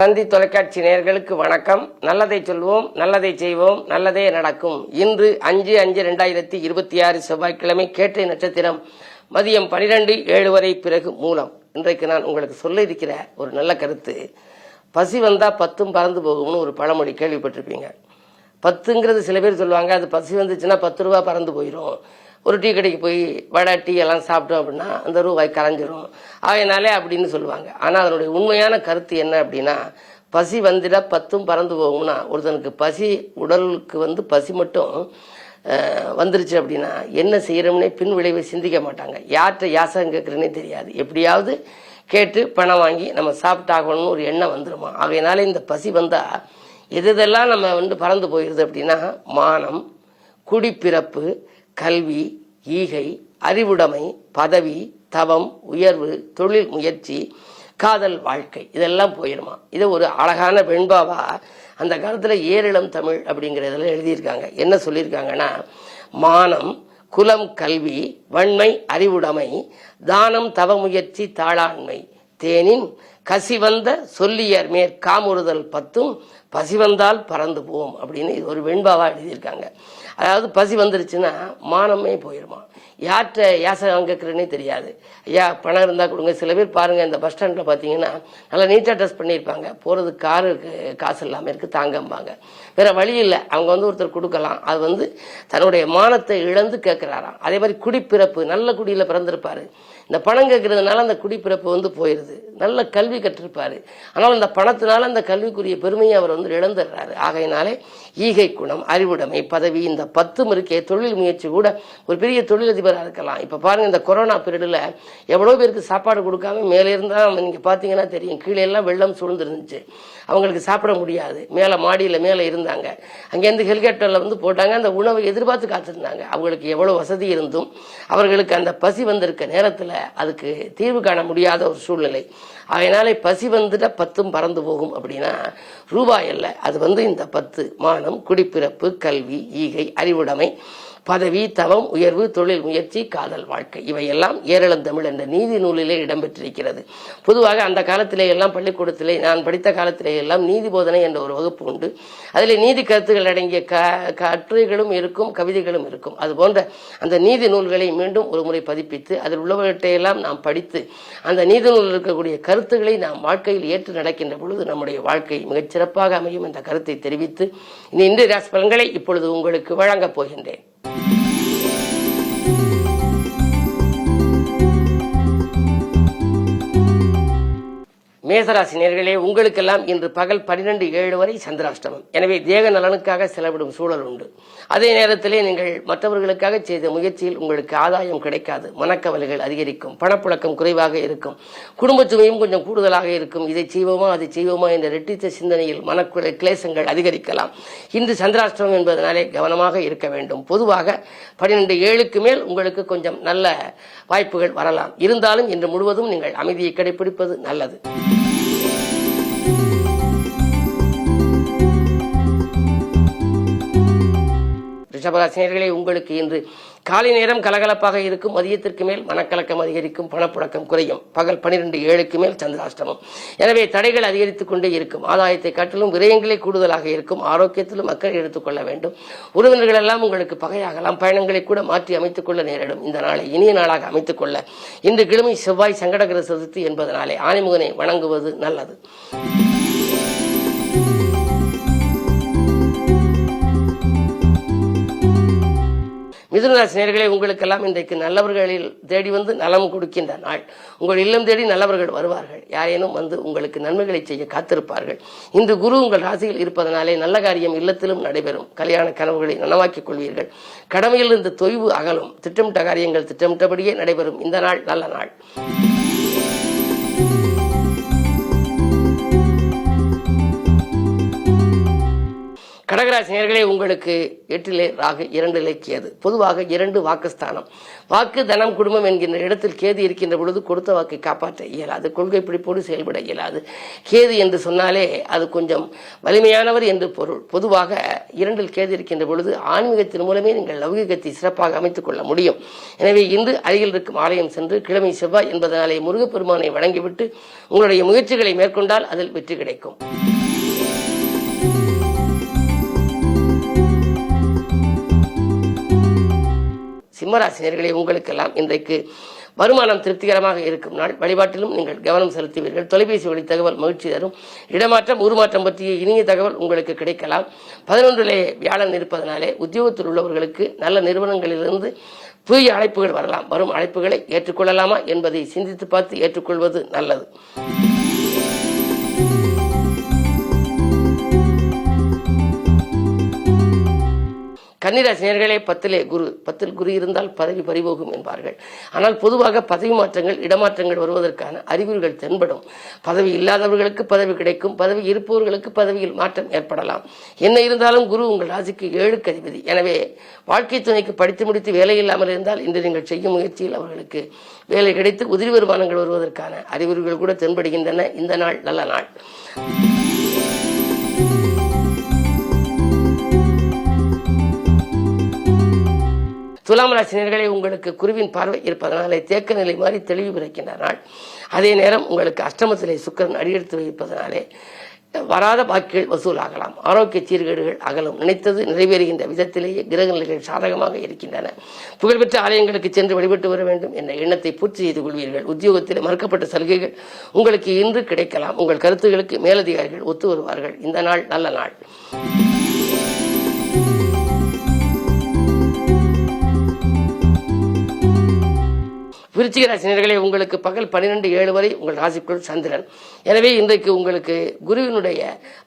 தந்தி தொலைக்காட்சி நேயர்களுக்கு வணக்கம். நல்லதை சொல்வோம், நல்லதை செய்வோம், நல்லதே நடக்கும். இன்று 5/5/2026 செவ்வாய்க்கிழமை, கேட்டை நட்சத்திரம், மதியம் 12:07 வரை, பிறகு மூலம். இன்றைக்கு நான் உங்களுக்கு சொல்ல இருக்கிற ஒரு நல்ல கருத்து, பசி வந்தா பத்தும் பறந்து போகும்னு ஒரு பழமொழி கேள்விப்பட்டிருப்பீங்க. பத்துங்கிறது சில பேர் சொல்லுவாங்க, அது பசி வந்துச்சுன்னா 10 ரூபா பறந்து போயிடும். ஒரு டீ கடைக்கு போய் வடை டீ எல்லாம் சாப்பிட்டோம் அப்படின்னா அந்த ரூபாய் கரைஞ்சிரும், ஆகையினாலே அப்படின்னு சொல்லுவாங்க. ஆனால் அதனுடைய உண்மையான கருத்து என்ன அப்படின்னா, பசி வந்துட பத்தும் பறந்து போகும்னா, ஒருத்தனுக்கு பசி உடலுக்கு பசி மட்டும் வந்துருச்சு அப்படின்னா என்ன செய்யறோம்னே பின் விளைவை சிந்திக்க மாட்டாங்க. யார்கிட்ட யாசகம் கேட்குறேன்னே தெரியாது. எப்படியாவது கேட்டு பணம் வாங்கி நம்ம சாப்பிட்டாகணும்னு ஒரு எண்ணம் வந்துருமா. ஆகையினால இந்த பசி வந்தால் எதெல்லாம் நம்ம பறந்து போயிடுது அப்படின்னா, மானம், குடிப்பிறப்பு, கல்வி, ஈகை, அறிவுடைமை, பதவி, தவம், உயர்வு, தொழில் முயற்சி, காதல் வாழ்க்கை, இதெல்லாம் போயிடுமா. இதை ஒரு அழகான வெண்பாவா அந்த காலத்தில் ஏரிளம் தமிழ் அப்படிங்கிறதுல எழுதியிருக்காங்க. என்ன சொல்லியிருக்காங்கன்னா, மானம், குலம், கல்வி, வன்மை, அறிவுடைமை, தானம், தவ முயற்சி, தாளாண்மை, தேனின் கசிவந்த சொல்லியர் மேற்காமுறுதல் பத்தும் பசிவந்தால் பறந்து போவோம் அப்படின்னு இது ஒரு வெண்பாவா எழுதியிருக்காங்க. அதாவது பசி வந்துருச்சுன்னா மானமே போயிடுமா. யார்கிட்ட யாசகம் கேட்குறேன்னே தெரியாது. ஐயா பணம் இருந்தால் கொடுங்க. சில பேர் பாருங்கள், இந்த பஸ் ஸ்டாண்டில் பார்த்தீங்கன்னா நல்லா நீட்டாக ட்ரெஸ் பண்ணியிருப்பாங்க, போகிறது காருக்கு காசு இல்லாமல் இருக்குது, தாங்கம்பாங்க. வேறு வழி இல்லை, அவங்க ஒருத்தர் கொடுக்கலாம், அது தன்னுடைய மானத்தை இழந்து கேட்குறாராம். அதே மாதிரி குடிப்பிறப்பு, நல்ல குடியில் பிறந்திருப்பார், இந்த பணம் கேட்கறதுனால அந்த குடிப்பிறப்பு போயிடுது. நல்ல கல்வி கற்றிருப்பாரு, ஆனால் அந்த பணத்தினால அந்த கல்விக்குரிய பெருமையை அவர் இழந்துடுறாரு. ஆகையினாலே ஈகை குணம், அறிவுடைமை, பதவி, இந்த 10 இருக்கே. தொழில் முயற்சி கூட ஒரு பெரிய தொழிலதிபராக இருக்கலாம். இப்ப பாருங்க, இந்த கொரோனா பீரியட்ல எவ்வளவு பேருக்கு சாப்பாடு கொடுக்காம மேலே இருந்தா நீங்க பாத்தீங்கன்னா தெரியும், கீழே எல்லாம் வெள்ளம் சூழ்ந்துருந்துச்சு, அவங்களுக்கு சாப்பிட முடியாது. மாடியில மேல இருந்தாங்க, அங்கேருந்து ஹெலிகாப்டர்ல போட்டாங்க, அந்த உணவை எதிர்பார்த்து காத்திருந்தாங்க. அவங்களுக்கு எவ்வளவு வசதி இருந்தும் அவர்களுக்கு அந்த பசி வந்திருக்க நேரத்துல அதுக்கு தீர்வு காண முடியாத ஒரு சூழ்நிலை. அதனால பசி வந்துட்டா பத்தும் பறந்து போகும் அப்படின்னா ரூபாய் அல்ல, அது இந்த 10: மானம், குடிப்பிறப்பு, கல்வி, ஈகை, அறிவுடைமை, பதவி, தவம், உயர்வு, தொழில் முயற்சி, காதல் வாழ்க்கை, இவையெல்லாம் ஏரளந்தமிழ் என்ற நீதி நூலிலே இடம்பெற்றிருக்கிறது. பொதுவாக அந்த காலத்திலே எல்லாம், பள்ளிக்கூடத்திலே நான் படித்த காலத்திலே எல்லாம் நீதி போதனை என்ற ஒரு வகுப்பு உண்டு. அதில் நீதி கருத்துக்கள் அடங்கிய கட்டுரைகளும் இருக்கும், கவிதைகளும் இருக்கும். அது போன்ற அந்த நீதி நூல்களை மீண்டும் ஒரு முறை பதிப்பித்து அதில் உள்ளவற்றையெல்லாம் நாம் படித்து அந்த நீதி நூலில் இருக்கக்கூடிய கருத்துக்களை நாம் வாழ்க்கையில் ஏற்று நடக்கின்ற பொழுது நம்முடைய வாழ்க்கை மிகச் சிறப்பாக அமையும் என்ற கருத்தை தெரிவித்து இந்த இந்திய ராசி பலன்களை இப்பொழுது உங்களுக்கு வழங்கப் போகின்றேன். மேசராசி நேயர்களே, உங்களுக்கெல்லாம் இன்று பகல் 12:07 வரை சந்திராஷ்டமம். எனவே தேக நலனுக்காக செலவிடும் சூழல் உண்டு. அதே நேரத்திலே நீங்கள் மற்றவர்களுக்காக செய்த முயற்சியில் உங்களுக்கு ஆதாயம் கிடைக்காது. மனக்கவலைகள் அதிகரிக்கும், பணப்புழக்கம் குறைவாக இருக்கும், குடும்ப சுமையும் கொஞ்சம் கூடுதலாக இருக்கும். இதை செய்வோமா அதை செய்வோமா என்ற ரெட்டித்த சிந்தனையில் மனக்குறை கிளேசங்கள் அதிகரிக்கலாம். இன்று சந்திராஷ்டமம் என்பதனாலே கவனமாக இருக்க வேண்டும். பொதுவாக 12:07க்கு மேல் உங்களுக்கு கொஞ்சம் நல்ல வாய்ப்புகள் வரலாம். இருந்தாலும் இன்று முழுவதும் நீங்கள் அமைதியை கடைபிடிப்பது நல்லது. ரிஷபராசினியர்களே, உங்களுக்கு இன்று காலை நேரம் கலகலப்பாக இருக்கும். மதியத்திற்கு மேல் மனக்கலக்கம் அதிகரிக்கும், பணப்புழக்கம் குறையும். பகல் 12:07க்கு மேல் சந்திராஷ்டமம். எனவே தடைகள் அதிகரித்துக் கொண்டே இருக்கும். ஆதாயத்தை காட்டிலும் விரயங்களே கூடுதலாக இருக்கும். ஆரோக்கியத்திலும் அக்கறை எடுத்துக்கொள்ள வேண்டும். உறவினர்கள் எல்லாம் உங்களுக்கு பகையாகலாம். பயணங்களை கூட மாற்றி அமைத்துக் கொள்ள நேரிடும். இந்த நாளை இனிய நாளாக அமைத்துக் கொள்ள இன்று கிழமை செவ்வாய் சங்கடகர சதுர்த்தி என்பதனாலே ஆனைமுகனை வணங்குவது நல்லது. மிதுனராசி நேயர்களே, உங்களுக்கெல்லாம் இன்றைக்கு நல்லவர்களில் தேடி நலம் கொடுக்கின்ற நாள். உங்கள் இல்லம் தேடி நல்லவர்கள் வருவார்கள். யாரேனும் உங்களுக்கு நன்மைகளை செய்ய காத்திருப்பார்கள். இன்று குரு உங்கள் ராசியில் இருப்பதனாலே நல்ல காரியம் இல்லத்திலும் நடைபெறும். கல்யாண கனவுகளை நனவாக்கிக் கொள்வீர்கள். கடமையில் இருந்து தொய்வு அகலும். திட்டமிட்ட காரியங்கள் திட்டமிட்டபடியே நடைபெறும். இந்த நாள் நல்ல நாள். கடகராசி கும்பராசினியர்களே, உங்களுக்கு 8லே ராகு 2லே கேது. பொதுவாக 2 வாக்குஸ்தானம். வாக்கு தனம் குடும்பம் என்கின்ற இடத்தில் கேது இருக்கின்ற பொழுது கொடுத்த வாக்கை காப்பாற்ற இயலாது, கொள்கை பிடிப்போடு செயல்பட இயலாது. கேது என்று சொன்னாலே அது கொஞ்சம் வலிமையானவர் என்று பொருள். பொதுவாக 2ல் கேது இருக்கின்ற பொழுது ஆன்மீகத்தின் மூலமே நீங்கள் லௌகிகத்தை சிறப்பாக அமைத்துக் கொள்ள முடியும். எனவே இன்று அருகில் இருக்கும் ஆலயம் சென்று கிழமை செவ்வாய் என்பதனாலே முருகப்பெருமானை வணங்கிவிட்டு உங்களுடைய முயற்சிகளை மேற்கொண்டால் அதில் வெற்றி கிடைக்கும். சிம்மராசினியர்களே, உங்களுக்கெல்லாம் இன்றைக்கு வருமானம் திருப்திகரமாக இருக்கும் நாள். வழிபாட்டிலும் நீங்கள் கவனம் செலுத்துவீர்கள். தொலைபேசி வழி தகவல் மகிழ்ச்சி தரும். இடமாற்றம் உருமாற்றம் பற்றிய இனிய தகவல் உங்களுக்கு கிடைக்கலாம். 11லே வியாழன் இருப்பதனாலே உத்தியோகத்தில் உள்ளவர்களுக்கு நல்ல நிறுவனங்களிலிருந்து புதிய அழைப்புகள் வரலாம். வரும் அழைப்புகளை ஏற்றுக்கொள்ளலாமா என்பதை சிந்தித்து பார்த்து ஏற்றுக்கொள்வது நல்லது. கன்னிராசினியர்களே, 10ல் குரு இருந்தால் பதவி பறிபோகும் என்பார்கள். ஆனால் பொதுவாக பதவி மாற்றங்கள் இடமாற்றங்கள் வருவதற்கான அறிகுறிகள் தென்படும். பதவி இல்லாதவர்களுக்கு பதவி கிடைக்கும். பதவி இருப்பவர்களுக்கு பதவியில் மாற்றம் ஏற்படலாம். என்ன இருந்தாலும் குரு உங்கள் ராசிக்கு 7க்கு அதிபதி. எனவே வாழ்க்கை துணைக்கு படித்து முடித்து வேலை இல்லாமல் இருந்தால் இன்று நீங்கள் செய்யும் முயற்சியில் அவர்களுக்கு வேலை கிடைத்து உதிரி வருமானங்கள் வருவதற்கான அறிகுறிகள் கூட தென்படுகின்றன. இந்த நாள் நல்ல நாள். துலாம் ராசினியர்களே, உங்களுக்கு குருவின் பார்வை இருப்பதனாலே தேக்க நிலை மாறி தெளிவு பிறக்கின்ற நாள். அதே நேரம் உங்களுக்கு அஷ்டமத்திலே சுக்கிரன் அடியெடுத்து வைப்பதனாலே வராத பாக்கிகள் வசூலாகலாம். ஆரோக்கிய சீர்கேடுகள் அகலும். நினைத்தது நிறைவேறுகின்ற விதத்திலேயே கிரக நிலைகள் சாதகமாக இருக்கின்றன. புகழ்பெற்ற ஆலயங்களுக்கு சென்று வழிபட்டு வர வேண்டும் என்ற எண்ணத்தை பூர்த்தி செய்து கொள்வீர்கள். உத்தியோகத்தில் மறுக்கப்பட்ட சலுகைகள் உங்களுக்கு இன்று கிடைக்கலாம். உங்கள் கருத்துகளுக்கு மேலதிகாரிகள் ஒத்து வருவார்கள். இந்த நாள் நல்ல நாள். விருச்சிக ராசினியர்களே, உங்களுக்கு பகல் 12:07 வரை உங்கள் ராசிக்குள் சந்திரன். எனவே இன்றைக்கு உங்களுக்கு குருவினுடைய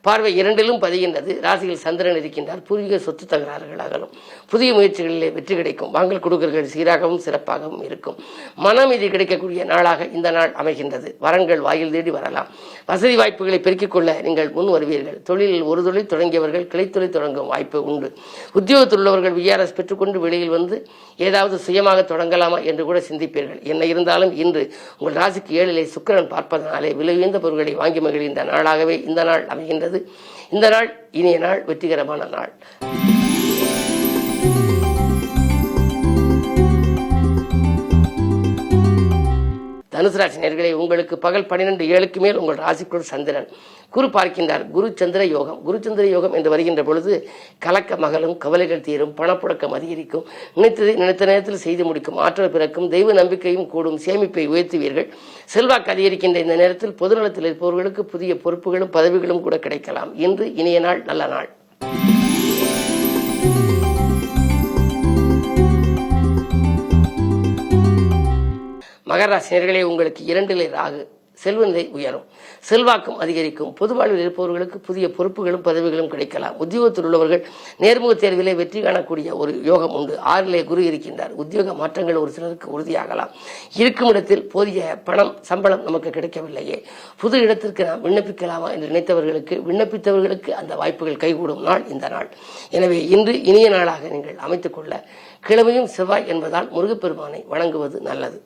பார்வை 2லும் பதிகின்றது. ராசியில் சந்திரன் இருக்கின்றார். பூர்வீக சொத்து தகராறுகள் அகலும். புதிய முயற்சிகளிலே வெற்றி கிடைக்கும். வாங்கல் கொடுக்கல்கள் சீராகவும் சிறப்பாகவும் இருக்கும். மனமீதி கிடைக்கக்கூடிய நாளாக இந்த நாள் அமைகின்றது. வரங்கள் வாயில் தேடி வரலாம். வசதி வாய்ப்புகளை பெருக்கிக் கொள்ள நீங்கள் முன் வருவீர்கள். தொழிலில் ஒரு தொழில் தொடங்கியவர்கள் கிளைத்தொழில் தொடங்கும் வாய்ப்பு உண்டு. உத்தியோகத்தில் உள்ளவர்கள் விஆர்எஸ் பெற்றுக்கொண்டு வெளியில் வந்து ஏதாவது சுயமாக தொடங்கலாமா என்று கூட சிந்திப்பீர்கள். என்ன இருந்தாலும் இன்று உங்கள் ராசிக்கு 7லே சுக்கிரன் பார்ப்பதனாலே விலை உயர்ந்த பொருட்களை வாங்கி மகிழ்ந்த நாளாகவே இந்த நாள் அமைகின்றது. இந்த நாள் இனிய நாள், வெற்றிகரமான நாள். தனுசு ராசினியர்களே, உங்களுக்கு பகல் 12:07 மேல் உங்கள் ராசிக்குள் சந்திரன். குரு பார்க்கின்றார். குரு சந்திர யோகம். குரு சந்திர யோகம் என்று வருகின்ற பொழுது கலக்க மகளும், கவலைகள் தீரும், பணப்புழக்கம் அதிகரிக்கும், நினைத்ததை நினைத்த நேரத்தில் செய்து முடிக்கும் ஆற்றல் பிறக்கும், தெய்வ நம்பிக்கையும் கூடும், சேமிப்பை உயர்த்துவீர்கள். செல்வாக்கு அதிகரிக்கின்ற இந்த நேரத்தில் பொதுநலத்தில் இருப்பவர்களுக்கு புதிய பொறுப்புகளும் பதவிகளும் கூட கிடைக்கலாம். இன்று இனிய நாள், நல்ல நாள். மகர ராசினியர்களே, உங்களுக்கு 2லே ராகு. செல்வநிலை உயரும். செல்வாக்கும் அதிகரிக்கும். பொது வாழ்வில் இருப்பவர்களுக்கு புதிய பொறுப்புகளும் பதவிகளும் கிடைக்கலாம். உத்தியோகத்தில் உள்ளவர்கள் நேர்முக தேர்விலே வெற்றி காணக்கூடிய ஒரு யோகம் உண்டு. 6லே குரு இருக்கின்றார். உத்தியோக மாற்றங்கள் ஒரு சிலருக்கு உறுதியாகலாம். இருக்கும் இடத்தில் போதிய பணம் சம்பளம் நமக்கு கிடைக்கவில்லையே, புது இடத்திற்கு நாம் விண்ணப்பிக்கலாமா என்று நினைத்தவர்களுக்கு, விண்ணப்பித்தவர்களுக்கு அந்த வாய்ப்புகள் கைகூடும் நாள் இந்த நாள். எனவே இன்று இனிய நாளாக நீங்கள் அமைத்துக் கொள்ள கிழமையும் செவ்வாய் என்பதால் முருகப்பெருமானை வணங்குவது நல்லது.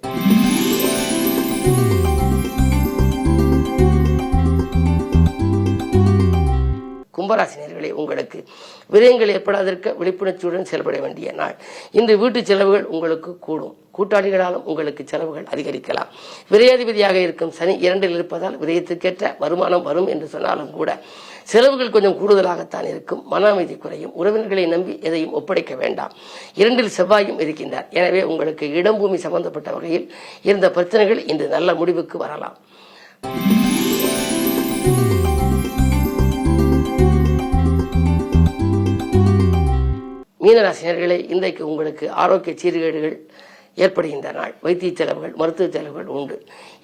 கும்பராசினியர்களே, உங்களுக்கு விரயங்கள் ஏற்படாதிருக்க விழிப்புணர்ச்சியுடன் செயல்பட வேண்டிய நாள். இன்று வீட்டு செலவுகள் உங்களுக்கு கூடும். கூட்டாளிகளாலும் உங்களுக்கு செலவுகள் அதிகரிக்கலாம். விரையாதிபதியாக இருக்கும் சனி 2ல் இருப்பதால் விரயத்திற்கேற்ற வருமானம் வரும் என்று சொன்னாலும் கூட செலவுகள் கொஞ்சம் கூடுதலாகத்தான் இருக்கும். மன அமைதி குறையும். உறவினர்களை நம்பி எதையும் ஒப்படைக்க வேண்டாம். 2ல் செவ்வாயும் இருக்கின்றார். எனவே உங்களுக்கு இடம் பூமி சம்பந்தப்பட்ட வகையில் இருந்த பிரச்சனைகள் இன்று நல்ல முடிவுக்கு வரலாம். மீனராசினியர்களே, இன்றைக்கு உங்களுக்கு ஆரோக்கிய சீர்கேடுகள் ஏற்படுகின்ற நாள். வைத்திய செலவுகள், மருத்துவ செலவுகள் உண்டு.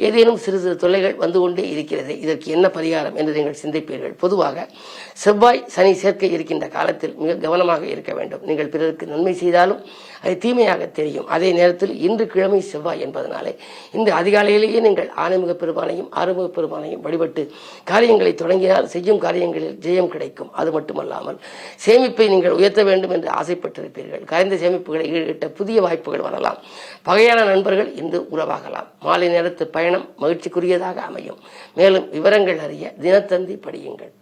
ஏதேனும் சிறு சிறு தொல்லைகள் வந்து கொண்டே இருக்கிறது. இதற்கு என்ன பரிகாரம் என்று நீங்கள் சிந்திப்பீர்கள். பொதுவாக செவ்வாய் சனி சேர்க்கை இருக்கின்ற காலத்தில் மிக கவனமாக இருக்க வேண்டும். நீங்கள் பிறருக்கு நன்மை செய்தாலும் அது தீமையாக தெரியும். அதே நேரத்தில் இன்று கிழமை செவ்வாய் என்பதனாலே இந்த அதிகாலையிலேயே நீங்கள் ஆனைமுக பெருமானையும் ஆறுமுக பெருமானையும் வழிபட்டு காரியங்களை தொடங்கினால் செய்யும் காரியங்களில் ஜெயம் கிடைக்கும். அது மட்டுமல்லாமல் சேமிப்பை நீங்கள் உயர்த்த வேண்டும் என்று ஆசைப்பட்டிருப்பீர்கள். கரைந்த சேமிப்புகளை ஈடுகட்ட புதிய வாய்ப்புகள் வரலாம். பகையான நண்பர்கள் இன்று உறவாகலாம். மாலை நேரத்து பயணம் மகிழ்ச்சிக்குரியதாக அமையும். மேலும் விவரங்கள் அறிய தினத்தந்தி படியுங்கள்.